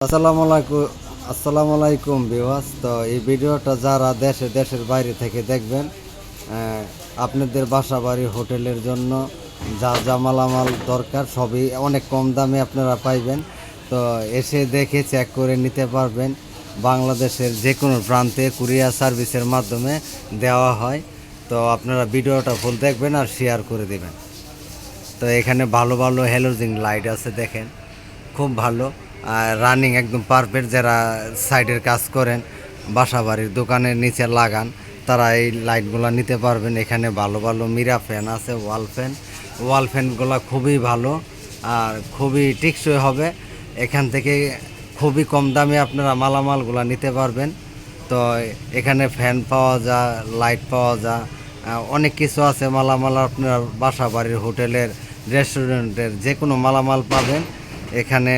আসসালামু আলাইকুম ভিউয়ার্স। তো এই ভিডিওটা যারা দেশের বাইরে থেকে দেখবেন, আপনাদের বাসা বাড়ি হোটেলের জন্য যা যা মালামাল দরকার সবই অনেক কম দামে আপনারা পাইবেন। তো এসে দেখে চেক করে নিতে পারবেন। বাংলাদেশের যে কোনো প্রান্তে কুরিয়ার সার্ভিসের মাধ্যমে দেওয়া হয়। তো আপনারা ভিডিওটা ফুল দেখবেন আর শেয়ার করে দেবেন। তো এখানে ভালো ভালো হ্যালোজিং লাইট আছে, দেখেন খুব ভালো। রানিং একদম পারফেক্ট। যারা সাইডের কাজ করেন, বাসা বাড়ির দোকানের নিচে লাগান, তারা এই লাইটগুলো নিতে পারবেন। এখানে ভালো ভালো মিরা ফ্যান আছে, ওয়াল ফ্যানগুলো খুবই ভালো আর খুবই টেকসই হবে। এখান থেকে খুবই কম দামে আপনারা মালামালগুলো নিতে পারবেন। তো এখানে ফ্যান পাওয়া যায়, লাইট পাওয়া যায়, অনেক কিছু আছে মালামাল। আপনার বাসা বাড়ির হোটেলের রেস্টুরেন্টের যে কোনো মালামাল পাবেন এখানে।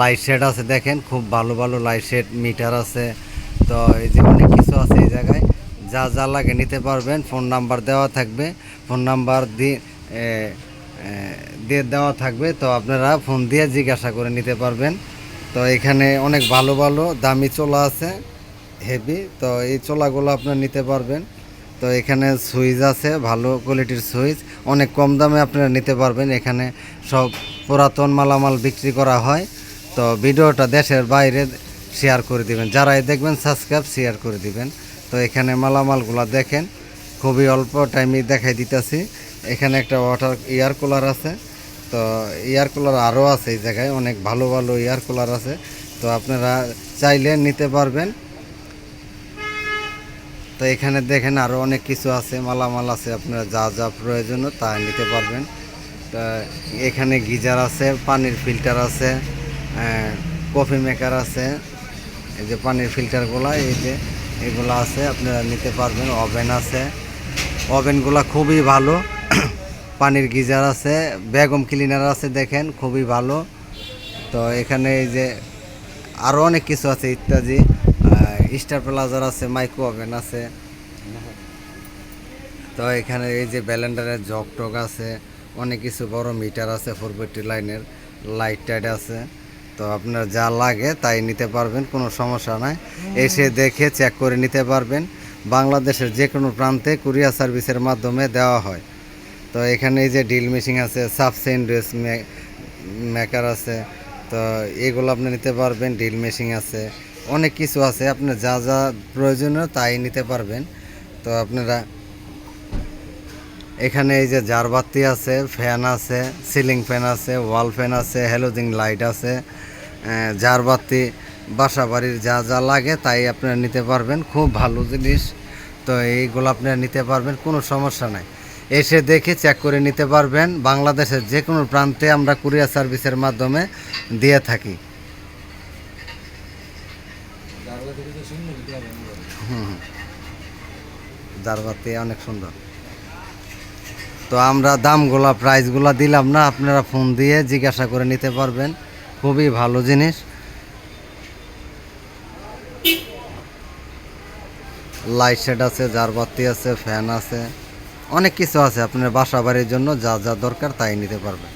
লাইট সেট আছে, দেখেন খুব ভালো ভালো লাইট সেট, মিটার আছে। তো এই যে অনেক কিছু আছে এই জায়গায়, যা যা লাগে নিতে পারবেন। ফোন নাম্বার দেওয়া থাকবে, ফোন নাম্বার দিয়ে দেওয়া থাকবে। তো আপনারা ফোন দিয়ে জিজ্ঞাসা করে নিতে পারবেন। তো এখানে অনেক ভালো ভালো দামি চোলা আছে, হেভি। তো এই চোলাগুলো আপনারা নিতে পারবেন। তো এখানে সুইচ আছে, ভালো কোয়ালিটির সুইচ, অনেক কম দামে আপনারা নিতে পারবেন। এখানে সব পুরাতন মালামাল বিক্রি করা হয়। তো ভিডিওটা দেশের বাইরে শেয়ার করে দিবেন, যারাই দেখবেন সাবস্ক্রাইব শেয়ার করে দিবেন। তো এখানে মালামালগুলো দেখেন, খুবই অল্প টাইমে দেখাই দিতেছি। এখানে একটা ওয়াটার এয়ার কুলার আছে। তো এয়ার কুলার আরও আছে এই জায়গায়, অনেক ভালো ভালো এয়ার কুলার আছে। তো আপনারা চাইলে নিতে পারবেন। তো এখানে দেখেন আরও অনেক কিছু আছে, মালামাল আছে, আপনারা যা যা প্রয়োজন তা নিতে পারবেন। তা এখানে গিজার আছে, পানির ফিল্টার আছে, কফি মেকার আছে। এই যে পানির ফিল্টারগুলো, এই যে এগুলো আছে, আপনারা নিতে পারবেন। ওভেন আছে, ওভেনগুলো খুবই ভালো। পানির গিজার আছে, বেগম ক্লিনার আছে, দেখেন খুবই ভালো। তো এখানে এই যে আরও অনেক কিছু আছে ইত্যাদি। স্টার প্লাজার আছে, মাইক্রো ওভেন আছে। তো এখানে এই যে ব্যালেন্ডারের জগ টগ আছে, অনেক কিছু, বড় মিটার আছে, 440 লাইনের লাইট টাইট আছে। তো আপনার যা লাগে তাই নিতে পারবেন, কোনো সমস্যা নাই। এসে দেখে চেক করে নিতে পারবেন। বাংলাদেশের যে কোনো প্রান্তে কুরিয়ার সার্ভিসের মাধ্যমে দেওয়া হয়। তো এখানে এই যে ড্রিল মেশিন আছে, সাব স্যান্ডউইচ মেকার আছে। তো এগুলো আপনি নিতে পারবেন। ড্রিল মেশিন আছে, অনেক কিছু আছে, আপনার যা যা প্রয়োজনীয় তাই নিতে পারবেন। তো আপনারা এখানে এই যে জারবাতি আছে, ফ্যান আছে, সিলিং ফ্যান আছে, ওয়াল ফ্যান আছে, হ্যালোজিং লাইট আছে, জারবাতি, বাসা বাড়ির যা যা লাগে তাই আপনারা নিতে পারবেন। খুব ভালো জিনিস। তো এইগুলো আপনারা নিতে পারবেন, কোনো সমস্যা নাই। এসে দেখে চেক করে নিতে পারবেন। বাংলাদেশের যে কোনো প্রান্তে আমরা কুরিয়ার সার্ভিসের মাধ্যমে দিয়ে থাকি। জারবাতি অনেক সুন্দর। তো আমরা দামগুলা প্রাইসগুলা দিলাম না, আপনারা ফোন দিয়ে জিজ্ঞাসা করে নিতে পারবেন। খুবই ভালো জিনিস। লাইট সেট আছে, জারবাতি আছে, ফ্যান আছে, অনেক কিছু আছে। আপনার বাসা বাড়ির জন্য যা যা দরকার তাই নিতে পারবেন।